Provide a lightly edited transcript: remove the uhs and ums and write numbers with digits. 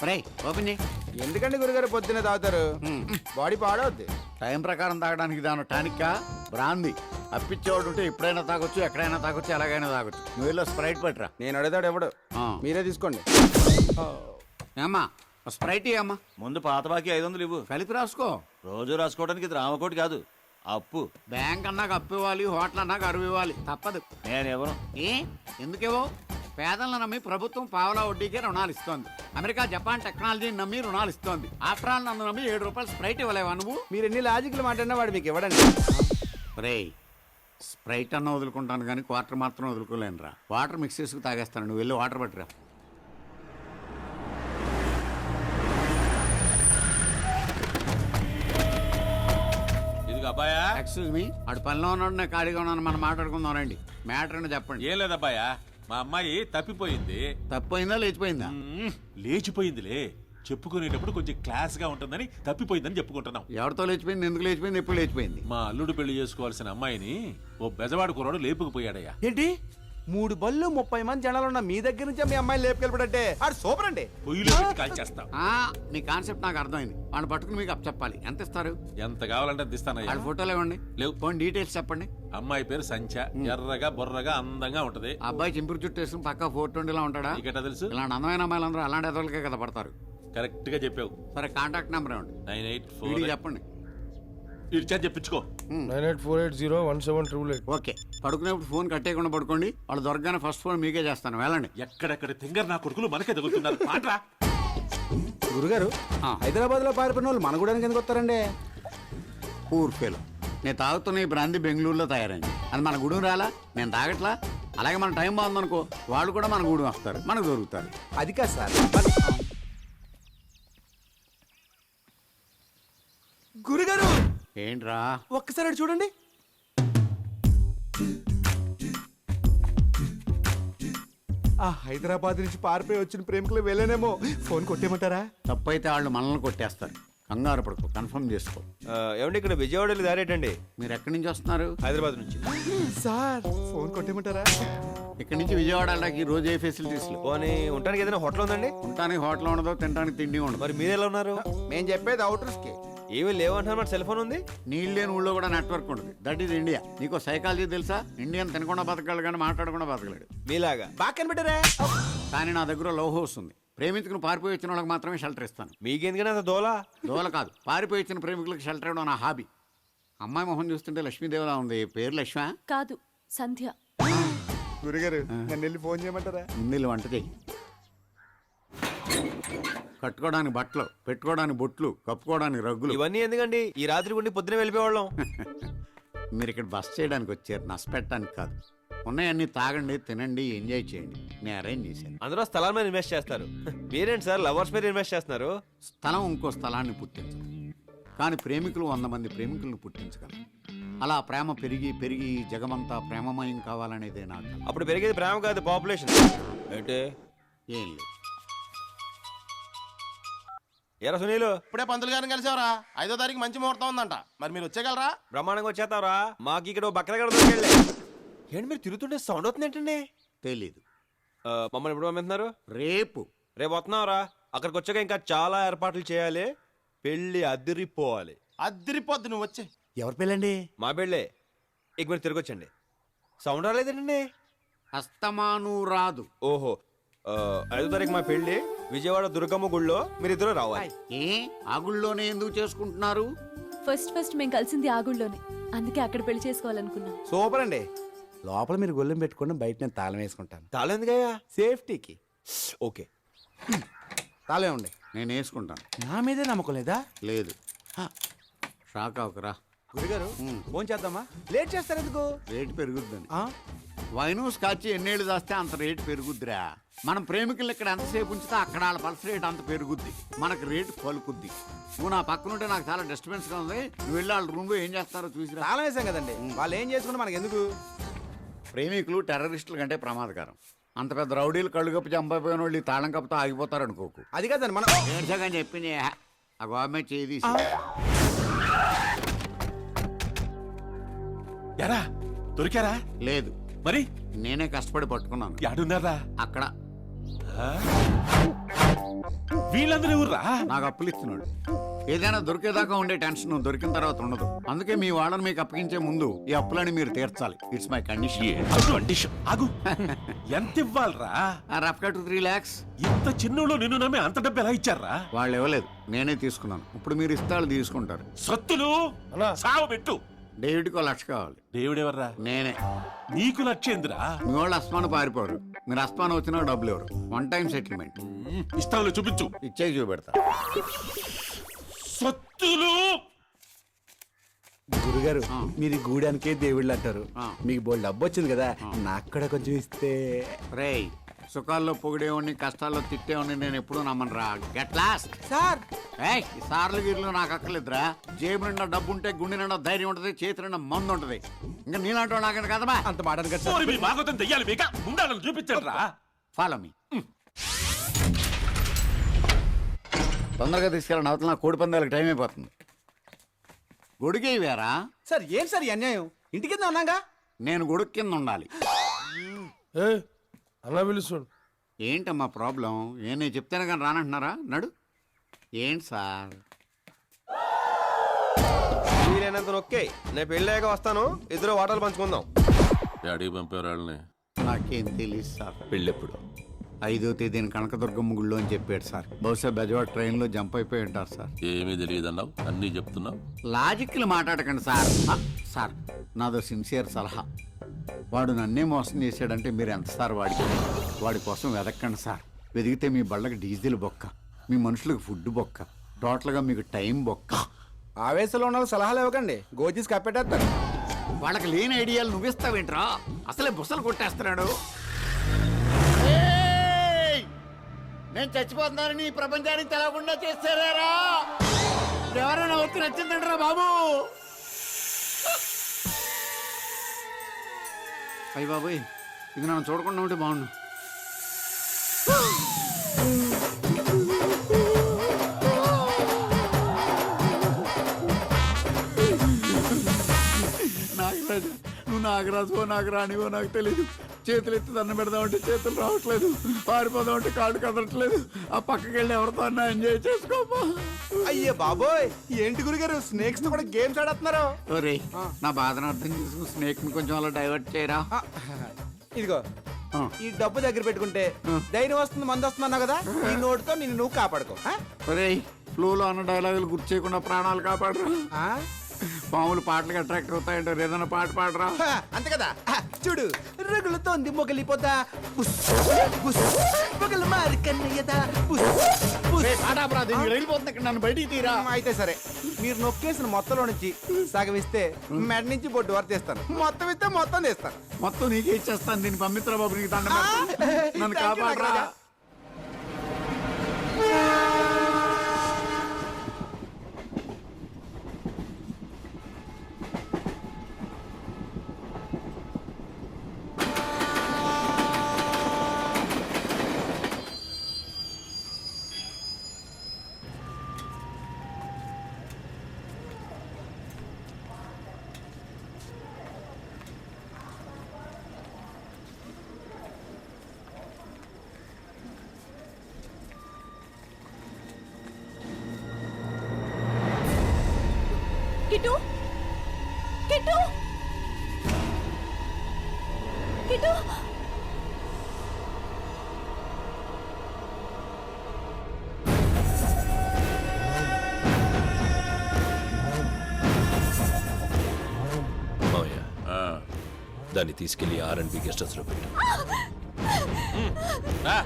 Open చేయి. ఎందుకండి గురుగారు పొద్దున్న తాగుతారు? బాడీ పాడవద్ది. టైం ప్రకారం తాగడానికి దాని టానిక్కా బ్రాంది. అప్పిచ్చేవాడు ఉంటే ఎప్పుడైనా తాగొచ్చు, ఎక్కడైనా తాగొచ్చు, ఎలాగైనా తాగొచ్చు. నువ్వు వెళ్ళి స్ప్రైట్ పట్టురా. నేను అడుగుతాడు ఎవడు, మీరే తీసుకోండి. ఏమ్మా స్ప్రైట్ అమ్మా. ముందు పాత బాకీ 500 ఇవ్వు. కలిపి రాసుకో. రోజు రాసుకోవడానికి ఇది రామకోటి కాదు, అప్పు. బ్యాంక్ అన్నాక అప్పు ఇవ్వాలి, హోటల్ అన్నాక అరువు ఇవ్వాలి, తప్పదు. నేనెవరు? ఎందుకేవో పేదలను నమ్మి ప్రభుత్వం పావలా వడ్డీకే రుణాలు ఇస్తోంది. అమెరికా జపాన్ టెక్నాలజీని నమ్మి రుణాలు ఇస్తోంది. ఆఫ్టర్ ఆల్ నన్ను నమ్మి 7 రూపాయలు స్ప్రైట్ ఇవ్వలేవా నువ్వు? మీరు ఎన్ని లాజిక్లు మాట్లాడినా వాడు మీకు ఇవ్వడండి. స్ప్రైట్ అన్న వదులుకుంటాను కానీ క్వార్టర్ మాత్రం వదులుకోలేనురా. వాటర్ మిక్స్ చేసుకు తాగేస్తాను. నువ్వు వెళ్ళి వాటర్ పట్టురా. అబ్బాయా ఎక్స్క్యూజ్ మీ, అటు పనిలో ఉన్నాడు, నేను ఖాళీగా ఉన్నాను, మనం మాట్లాడుకుందాం రండి. మ్యాటర్ అని చెప్పండి. ఏం లేదబ్బాయా, మా అమ్మాయి తప్పిపోయింది. తప్పిపోయిందా లేచిపోయిందా? లేచిపోయిందిలే. చెప్పుకునేటప్పుడు కొంచెం క్లాస్ గా ఉంటుందని తప్పిపోయిందని చెప్పుకుంటున్నాం. ఎవరితో లేచిపోయింది, ఎందుకు లేచిపోయింది, ఎప్పుడు లేచిపోయింది? మా అల్లుడు పెళ్లి చేసుకోవాల్సిన అమ్మాయిని ఓ బెజవాడు కుర్రాడు లేపుకుపోయాడయ్యా. ఏంటి 3 బళ్ళు 30 మంది జనాలు ఉన్న మీ దగ్గర నుంచే మీ అమ్మాయిని లేపుకెళ్ళిపడంటే ఆడు సూపర్ అండి. పొయ్యిలో పెట్టి కాల్చేస్తాం. నీ కాన్సెప్ట్ నాకు అర్థమైంది. వాళ్ళు పట్టుకుని మీకు అప్ చెప్పాలి. ఎంత ఇస్తారు? ఎంత కావాలంటే అందిస్తానయ్యా. వాళ్ళ ఫోటోలు ఇవ్వండి. లేవు. పోనీ డీటెయిల్స్ చెప్పండి. అమ్మాయి పేరు సంచ, ఎర్రగా బొర్రగా అందంగా ఉంటది. అబ్బాయి చింపురు చుట్టూ వేసుకుని పక్క 420 ఉంటాడా? నీకెట్టా తెలుసు? ఇలాంటి అందమైన అమ్మాయిలందరూ అలాంటి ఎదలకే కదా పడతారు. కరెక్ట్ గా చెప్పావు. సరే కాంటాక్ట్ నెంబర్ ఇవ్వండి. 984 చెప్పండి. ఇచ్చారు చెప్పించుకో. 9848017888. ఓకే. పడుకునేప్పుడు ఫోన్ కట్టేయకుండా పడుకోండి. వాళ్ళు దొరకగానే ఫస్ట్ ఫోన్ మీకే చేస్తాను. వెళ్ళండి. ఎక్కడెక్కడ తింగర్ నా కొడుకులు మనకే తగులుతున్నారు. పాట్రా గురుగారు, హైదరాబాద్ లో పారిపోయిన వాళ్ళు మన కూడా ఎందుకు వస్తారండి? ఊర్ఫేలో నేను తాగుతున్న ఈ బ్రాంతి బెంగళూరులో తయారైంది. అది మన గూడెం రాలా? నేను తాగట్లా. అలాగే మన టైం బాగుందనుకో, వాళ్ళు కూడా మన గూడెం వస్తారు, మనకు దొరుకుతారు. అది కాదు సార్. గురుగారు ఏంట్రా? ఒక్కసారి అటు చూడండి. ఆ హైదరాబాద్ నుంచి పారిపోయి వచ్చిన ప్రేమికులు వెళ్ళానేమో. ఫోన్ కొట్టేయమంటారా? తప్పైతే వాళ్ళు మనల్ని కొట్టేస్తారు. కంగారు పడుకో, కన్ఫర్మ్ చేసుకో. ఏమండి ఇక్కడ విజయవాడలో దారేటండి. మీరు ఎక్కడి నుంచి వస్తున్నారు? హైదరాబాద్ నుంచి. సార్ ఫోన్ కొట్టేయమంటారా? ఇక్కడి నుంచి విజయవాడ వెళ్ళడానికి రోజు ఏ ఫెసిలిటీస్ లేవు. పోనీ ఉండడానికి ఏదైనా హోటల్ ఉందండి? ఉండటానికి హోటల్ ఉండదు, తినడానికి తిండి ఉండదు. మరి మీరు ఎలా ఉన్నారు? మేము చెప్పేది అవుటర్స్ కి. ఏమీ లేవంటున్నారు. మరి సెల్ ఫోన్ ఉంది. నీళ్ళు లేని ఊళ్ళో కూడా నెట్వర్క్ ఉంటుంది. That is India. నీకు సైకాలజీ తెలుసా? ఇండియన్ తినకుండా బతకగలడు కానీ మాట్లాడకుండా బతకలేడు. మీలాగా బాగా కనిపెట్టారా? కానీ నా దగ్గర లవ్ హౌస్ ఉంది. ప్రేమించుకుని పారిపోయి వచ్చిన వాళ్ళకి మాత్రమే షెల్టర్ ఇస్తాను. మీకెందుకని అంత దోలా? దోల కాదు, పారిపోయి వచ్చిన ప్రేమికులకు షెల్టర్ ఇవ్వడం నా హాబీ. అమ్మాయి మొహం చూస్తుంటే లక్ష్మీదేవిలా ఉంది. పేరు లక్ష్మ కాదు, సంధ్య. గురుగారు నన్ను వెళ్ళి ఫోన్ చేయమంటారా? ముందు వంట చేయి. కట్టుకోవడానికి బట్టలు, పెట్టుకోవడానికి బొట్లు, కప్పుకోవడానికి రగ్గులు. ఇవన్నీ ఎందుకండి? ఈ రాత్రి గుండి పొద్దునే వెళ్ళిపోవాళ్ళం. మీరు ఇక్కడ బస్ చేయడానికి వచ్చారు, నష్టపెట్టడానికి కాదు. ఉన్నాయన్నీ తాగండి, తినండి, ఎంజాయ్ చేయండి. నేను అరేంజ్ చేశాను. అందరూ స్థలాల మీద ఇన్వెస్ట్ చేస్తారు. మీరేంటి సార్ లవర్స్ మీద ఇన్వెస్ట్ చేస్తున్నారు? స్థలం ఇంకో స్థలాన్ని పుట్టించదు, కానీ ప్రేమికులు 100 మంది ప్రేమికులను పుట్టించగలరు. అలా ప్రేమ పెరిగి పెరిగి జగమంతా ప్రేమమయం కావాలనేదే నాకు. అప్పుడు పెరిగేది ప్రేమ కాదు, పాపులేషన్. ఏంటి? ఏం లేదు. ఎరా సునీలు, ఇప్పుడే పంతులు గారిని కలిసేవరా? 5వ తారీఖు మంచి ముహూర్తం ఉందంట. మరి మీరు వచ్చేయగలరా? బ్రహ్మాండంగా వచ్చేస్తావరా? మాకు ఇక్కడ బక్కల దొరికెళ్ళే. ఏంటి మీరు తిరుగుతుంటే సౌండ్ అవుతుంది ఏంటండి? తెలీదు. మమ్మల్ని ఎప్పుడు పంపిస్తున్నారు? రేపు. రేపు వస్తున్నావురా? అక్కడికి వచ్చాక ఇంకా చాలా ఏర్పాట్లు చేయాలి. పెళ్లి అదిరిపోవాలి. అదిరిపోద్దు, నువ్వు వచ్చే. ఎవరి పెళ్ళండి? మా పెళ్ళే. ఇక మీరు తిరగొచ్చండి. సౌండ్ రాలేదండి. అస్తమాను రాదు. ఓహో, 5వ తారీఖు మా పెళ్లి విజయవాడ దుర్గమ్మ గుళ్ళో. మీరిద్దరూ రావాలి. ఏ ఆ గుళ్ళోనే ఎందుకు చేసుకుంటున్నారు? ఫస్ట్ మేము కలిసింది ఆ గుళ్ళోనే, అందుకే అక్కడ పెళ్లి చేసుకోవాలనుకున్నాం. సూపర్ అండి. లోపల మీరు గొల్లెం పెట్టుకుని బయట నేను తాళం వేసుకుంటాను. తాళం ఎందుకయ్యా? సేఫ్టీకి. ఓకే, తాళం ఉండే. నేను వేసుకుంటాను. నా మీదే నమ్మకం లేదా? లేదు. షాక్ అవకరా. గురుగారు ఫోన్ చేద్దామా? లేట్ చేస్తారు ఎందుకు? రేటు పెరుగుద్దని. వైను స్కాచ్ ఎన్నేళ్ళు దాస్తే అంత రేటు పెరుగుద్దిరా. మనం ప్రేమికులు ఇక్కడ ఎంతసేపు ఉంచితే అక్కడ వాళ్ళ పల్స్ రేట్ అంత పెరుగుద్ది, మనకు రేటు పలుకుద్ది. నువ్వు నా పక్కన ఉంటే నాకు చాలా డిస్టర్బెన్స్గా ఉంది. నువ్వు వెళ్ళి వాళ్ళ రూమ్లో ఏం చేస్తారో చూసిరా. తాళం వేసాం కదండి, వాళ్ళు ఏం చేసుకుంటే మనకి ఎందుకు? ప్రేమికులు టెర్రరిస్టుల కంటే ప్రమాదకరం. అంత పెద్ద రౌడీలు కళ్ళు కప్పు చంపైపోయిన వాళ్ళు ఈ తాళం కప్పుతో ఆగిపోతారు అనుకోకు. అది కాదండి మనం ఏడ్చగా చెప్పింది. ఆ గవర్నమెంట్ చేది ఎరా దొరికారా? లేదు. మరి నేనే కష్టపడి పట్టుకున్నాను. యాడున్నారా? అక్కడ. వీళ్ళందరూ ఎవర్రా? నాకు అప్పులు ఇస్తున్నాడు. ఏదైనా దొరికేదాకా ఉండే టెన్షన్ దొరికిన తర్వాత ఉండదు. అందుకే మీ వాళ్ళని మీకు అప్పగించే ముందు ఈ అప్పులని మీరు తీర్చాలి. It's my condition. కండిషన్ ఆగు. ఎంత ఇవ్వాలరా? Rough cut 3 lakhs. ఇంత చిన్నోళ్ళు నిన్ను నమ్మి అంత డబ్బు ఎలా ఇచ్చారా? వాళ్ళు ఇవ్వలేదు, నేనే తీసుకున్నాను. ఇప్పుడు మీరు ఇస్తాళ్ళు తీసుకుంటారు. సత్తులు సావు పెట్టు. డేవిడ్కి 1 లక్ష కావాలి. దేవుడు ఎవర్రా? నేనే. నీకు లక్ష్యేంద్రా? మీ వాళ్ళు అస్మాను పారిపోరు. మీరు అస్మాను వచ్చినా డబ్బులు ఎవరు. 1 time సెటిల్మెంట్. ఇస్తాను చూపించు. ఇచ్చే చూపెడతా. సత్తులు గురుగారు మీరు ఈ గూడానికే దేవుళ్ళు అంటారు. ఆ. మీకు బోల్ డబ్బు వచ్చింది కదా, నాకు కూడా కొంచెం ఇస్తే. రేయ్, సుఖాల్లో పొగిడేవాడిని, కష్టాల్లో తిట్టేవాడిని నేను ఎప్పుడూ నమ్మనురా. Get lost. సార్ ఏయ్, ఈ సార్లు గీర్లు నాకు అక్కర్లేదురా. జేబు నిండా డబ్బు ఉంటే గుండె నిండా ధైర్యం ఉంటది, చేతి నిండా మందు ఉంటది. ఇంకా నీలాంటి వాడు నాకని కదమా. అంత మాట అనకండి సార్. ఓరి మీ భాగవతం దెయ్యాలి మీక ఉండాలని చూపించండి రా. Follow me. తొందరగా తీసుకెళ్ళండి, అవతల నా కోడి పందాలకు టైం అయిపోతుంది. గొడుగే వేరా? సార్ ఏం సార్ ఈ అన్యాయం? ఇంటి కింద ఉన్నాగా. నేను గొడుగు కింద ఉండాలి. అలా పిలుస్తాడు. ఏంటమ్మా ప్రాబ్లం? నేను చెప్తాను కానీ రానంటున్నారా? నడు. ఏంటి సార్? వీలైనంత నొక్కే. నేను పెళ్ళాక వస్తాను, ఇద్దరు వాటాలు పంచుకుందాం. డాడీ పంపారు వాళ్ళని. నాకేం తెలియదు సార్. పెళ్ళెప్పుడు? 5వ తేదీన కనకదుర్గమ్మ గుళ్ళో అని చెప్పాడు సార్. బహుశా బెజవాడ ట్రైన్లో జంప్ అయిపోయి ఉంటారు సార్. ఏమీ తెలియదన్నావు, అన్నీ చెప్తున్నావు. లాజిక్లు మాట్లాడకండి సార్. సార్, నాదో సిన్సియర్ సలహా. వాడు నన్నే మోసం చేశాడంటే మీరు ఎంత సార్ వాడి కోసం వెదక్కండి సార్. వెదిగితే మీ బళ్ళకి డీజిల్ బొక్క, మీ మనుషులకు ఫుడ్ బొక్క, టోటల్గా మీకు టైం బొక్క. ఆవేశంలో ఉన్న వాళ్ళకి సలహాలు ఇవ్వకండి, గోజీస్ కప్పెట్టేస్తారు. వాళ్ళకి లేని ఐడియాలు నువ్విస్తావేంట్రా? అసలే బుసలు కొట్టేస్తున్నాడు. నేను చచ్చిపోతున్నానని ఈ ప్రపంచానికి తెలవకుండా చేస్తారా? ఎవరైనా వచ్చి నచ్చిందంటారా బాబు? అయ్య బాబోయ్, ఇది నన్ను చూడకుండా ఉంటే బాగుండు. నాగరాజు, నువ్వు నాగరాజువో నాకు రానివో నాకు తెలీదు. చేతులు ఎత్తి దండం పెడదామంటే చేతులు రావట్లేదు, పారిపోదామంటే కాళ్ళు కదలట్లేదు. ఆ పక్కకి వెళ్ళి ఎవరితో అన్నా ఎంజాయ్ చేసుకోమా. అయ్యే బాబోయ్, ఏంటి గురుగారు స్నేక్స్ తో కూడా గేమ్స్ ఆడుతున్నారు? ఒరే, నా బాధను అర్థం చేసుకుని స్నేక్ ని కొంచెం అలా డైవర్ట్ చేయరా. ఇదిగో ఈ డబ్బు దగ్గర పెట్టుకుంటే ధైర్యం వస్తుంది, మంది వస్తుంది అన్నావు కదా. ఈ నోటుతో నిన్ను నువ్వు కాపాడుకో. ఒరే, ఫ్లోలో అన్న డైలాగులు గుర్తు చేయకుండా ప్రాణాలు కాపాడరా. పాములు పాటలకు అట్రాక్ట్ అవుతాయంటారు, ఏదైనా పాట పాడరా. అంతే కదా. చూడు, రగులుతోంది మొగలిపోతా, మొగలు మారి కన్నయ్యదా. వెళ్ళిపోతుంది ఇక్కడ, నన్ను బయటికి తీరా. అయితే సరే, మీరు నొక్కేసిన మొత్తంలో నుంచి సగం ఇస్తే మెడ నుంచి బొడ్డు వరకు తీస్తాను, మొత్తం ఇస్తే మొత్తం తీస్తాను. మొత్తం నీకే ఇచ్చేస్తాను. దీన్ని పంపించరా బాబు, నీకు దండం పెడతాను. నన్ను కాపాడరా. Kit, kit, kit. మావయ్య, దాన్ని తీసుకెళ్లి R&B గెస్ట్ హౌస్ లో పెట్టు. రా.